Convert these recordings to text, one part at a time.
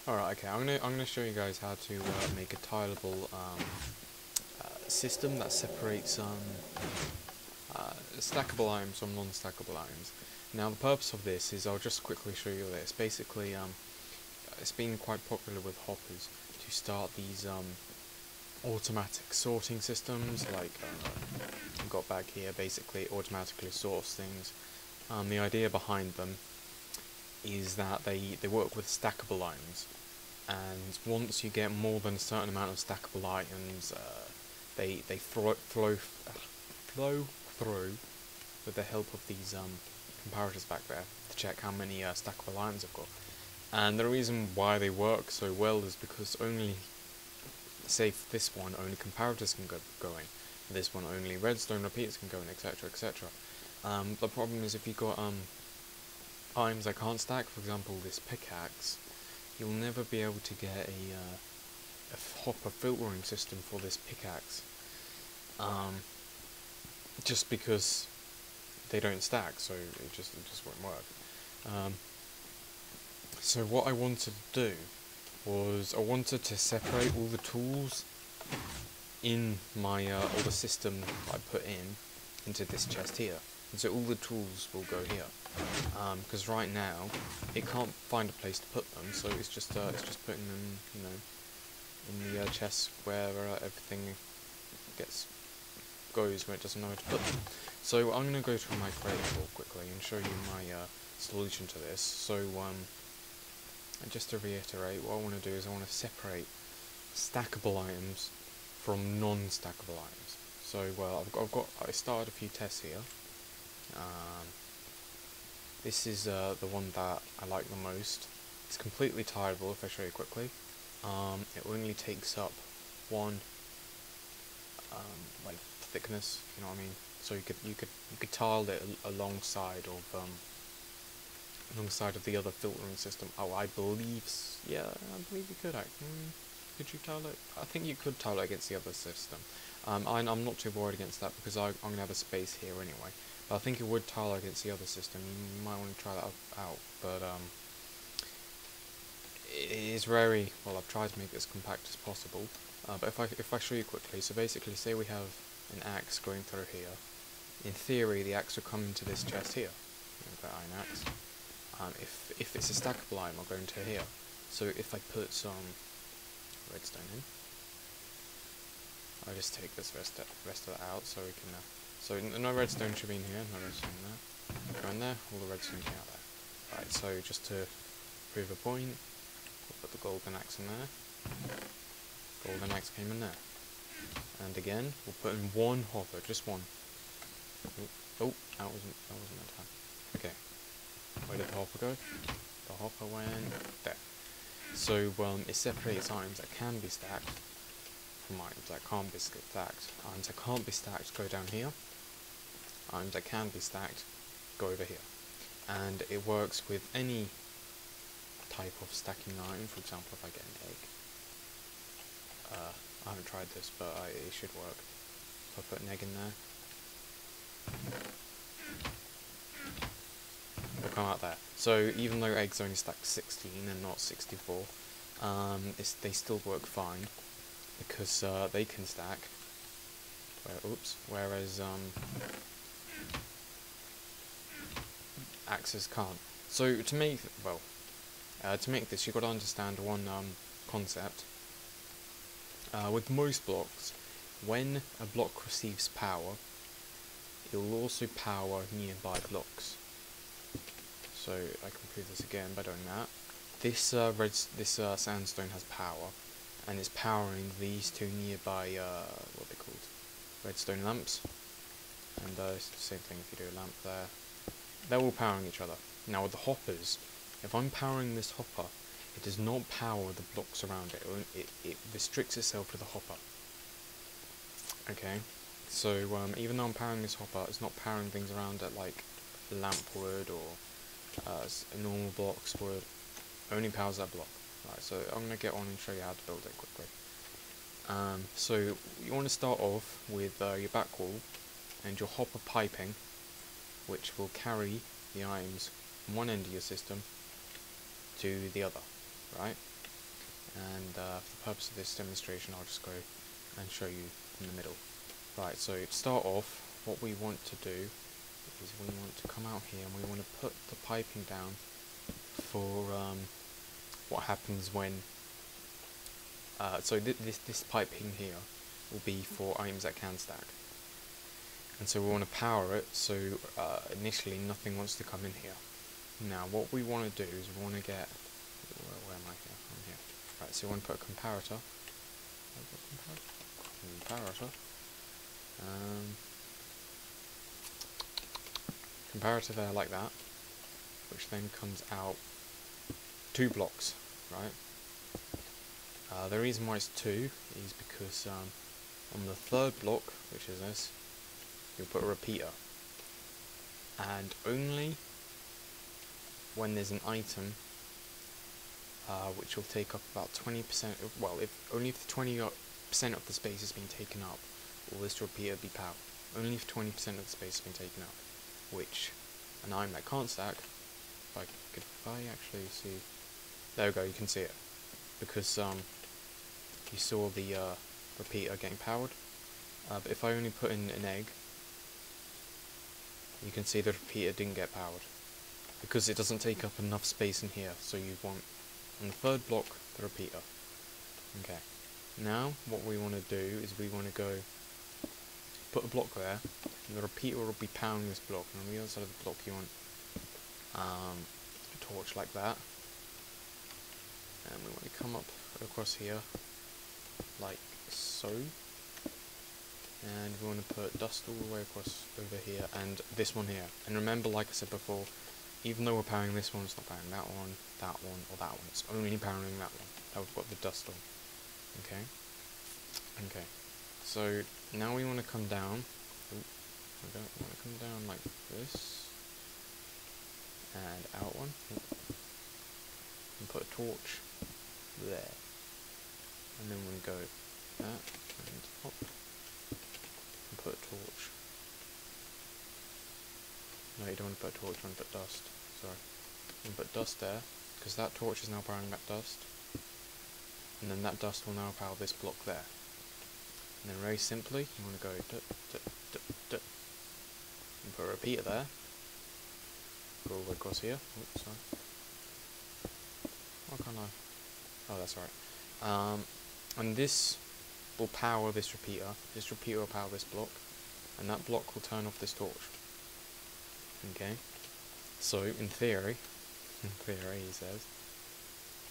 Alright, okay, I'm gonna show you guys how to make a tileable system that separates stackable items from non-stackable items. Now the purpose of this is I'll just quickly show you this. Basically, it's been quite popular with hoppers to start these automatic sorting systems, like I've got back here, basically automatically sorts things. The idea behind them is that they work with stackable items, and once you get more than a certain amount of stackable items, they flow through with the help of these comparators back there to check how many stackable items I've got. And the reason why they work so well is because only, say for this one, only comparators can go in. For this one, only redstone repeaters can go in, etc, etc. The problem is if you've got items that can't stack, for example this pickaxe, you'll never be able to get a hopper filtering system for this pickaxe. Just because they don't stack, so it just won't work. So what I wanted to do was I wanted to separate all the tools in my all the system I put in into this chest here, and so all the tools will go here. Because right now it can't find a place to put them, so it's just putting them, you know, in the chest where everything goes where it doesn't know where to put them. So I'm going to go through my creative board quickly and show you my solution to this. So and just to reiterate, what I want to do is I want to separate stackable items from non-stackable items. So well, I started a few tests here. This is the one that I like the most. It's completely tileable if I show you quickly. It only takes up one like thickness, you know what I mean. So you could tile it alongside of the other filtering system. Oh, I believe yeah, I believe you could actually. Could you tile it? I think you could tile it against the other system. I'm not too worried against that because I'm gonna have a space here anyway. But I think it would tile against the other system. You might want to try that out. But it is very well. I've tried to make it as compact as possible. But if I show you quickly, so basically, say we have an axe going through here. In theory, the axe will come into this chest here. The iron axe. If it's a stackable item, I'll go into here. So if I put some redstone in, I'll just take this rest of that out, so we can. So no redstone should be in here. No redstone in there. Go in there. All the redstone came out there. Right. So just to prove a point, we'll put the golden axe in there. Golden axe came in there. And again, we'll put in one hopper, just one. Oh, that wasn't meant to happen. Okay. Where did the hopper go? The hopper went there. So it separates items that can be stacked from items that can't be stacked. Items that can't be stacked go down here. Items that can be stacked go over here. And it works with any type of stacking item. For example, if I get an egg. I haven't tried this, but it should work. If I put an egg in there, it'll come out there. So even though eggs only stack 16 and not 64, they still work fine because they can stack. Whereas axes can't. So to make this, you've got to understand one concept. With most blocks, when a block receives power, it will also power nearby blocks. So I can prove this again by doing that. This sandstone has power, and it's powering these two nearby what are they called? Redstone lamps. And it's the same thing if you do a lamp there. They're all powering each other. Now with the hoppers, if I'm powering this hopper, it does not power the blocks around it. It restricts itself to the hopper. Okay, so even though I'm powering this hopper, it's not powering things around it like lamp would or normal blocks would. It only powers that block. Right, so I'm going to get on and show you how to build it quickly. So you want to start off with your back wall and your hopper piping, which will carry the items from one end of your system to the other. Right? and for the purpose of this demonstration I'll just go and show you in the middle. Right, so to start off, what we want to do is we want to come out here and we want to put the piping down for what happens when this piping here will be for items that can stack, and so we want to power it so initially nothing wants to come in here. Now what we want to do is we want to get, where am I here? I'm here. Right, so we want to put a comparator. Comparator there like that, which then comes out 2 blocks, right? The reason why it's 2 is because on the 3rd block, which is this, you'll put a repeater, and only when there's an item which will take up about 20%, well, only if 20% of the space has been taken up will this repeater be powered. Only if 20% of the space has been taken up, which an item that can't stack, if I actually see, there we go, you can see it, because you saw the repeater getting powered, but if I only put in an egg, you can see the repeater didn't get powered, because it doesn't take up enough space in here. So you want, on the 3rd block, the repeater. Okay, now what we want to do is we want to go put a block there, and the repeater will be pounding this block, and on the other side of the block you want a torch like that, and we want to come up across here like so, and we want to put dust all the way across over here and this one here. And remember, like I said before, even though we're powering this one, it's not powering that one, or that one, it's only powering that one that we've got the dust on. Okay, so now we want to come down, we want to come down like this, and out one, and put a torch there, and then we go that, and up, and put a torch. No, you don't want to put a torch, you want to put dust, sorry. You put dust there, because that torch is now powering that dust, and then that dust will now power this block there. And then very simply, you want to go and put a repeater there, go all the way across here, oops, sorry. Why can't I? Oh, that's alright. And this will power this repeater will power this block, and that block will turn off this torch. Okay, so in theory, he says,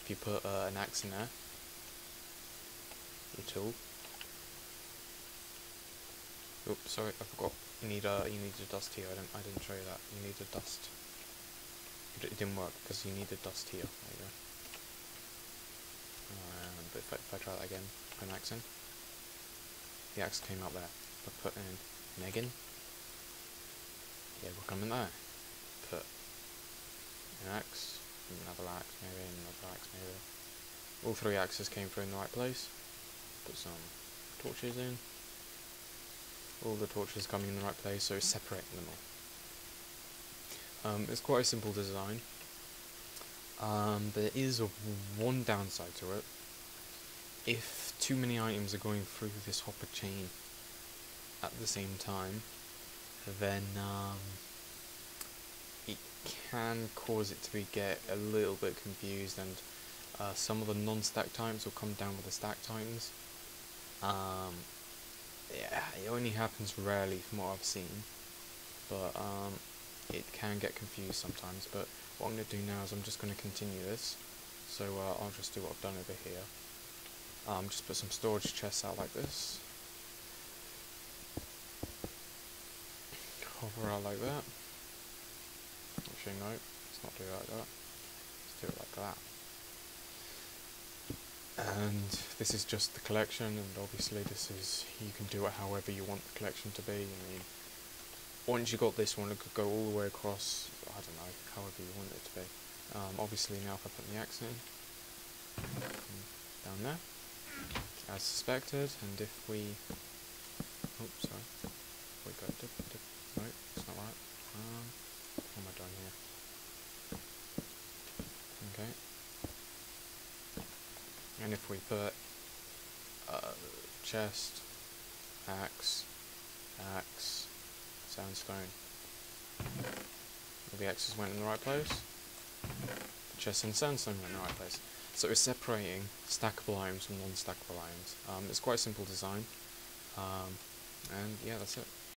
if you put an axe in there, your tool. Oops, sorry, I forgot. You need a dust here. I didn't show you that. You need a dust. It didn't work because you need a dust here. There you go. But if I try that again, put an axe in. The axe came out there. If I put in an egg in, yeah, we'll come in there. Put an axe, another axe, maybe another axe, maybe. All 3 axes came through in the right place. Put some torches in. All the torches coming in the right place, so it's separating them all. It's quite a simple design. There is one downside to it. If too many items are going through this hopper chain at the same time, then it can cause it to get a little bit confused, and some of the non-stacked items will come down with the stacked items. Yeah, it only happens rarely from what I've seen, but it can get confused sometimes. But what I'm going to do now is I'm just going to continue this, so I'll just do what I've done over here. Just put some storage chests out like this, hover out like that. Actually no, let's not do it like that, let's do it like that. And this is just the collection, and obviously this is, you can do it however you want the collection to be. I mean, once you got this one, it could go all the way across, I don't know, however you want it to be. Obviously now if I put the axe in, down there, as suspected, and if we, oops, sorry, we go dip, no, it's not right, what am I doing here? Okay. And if we put chest, axe, axe, sandstone, all the axes went in the right place. The chest and sandstone went in the right place. So we're separating stackable items from non-stackable items. It's quite a simple design, and yeah, that's it.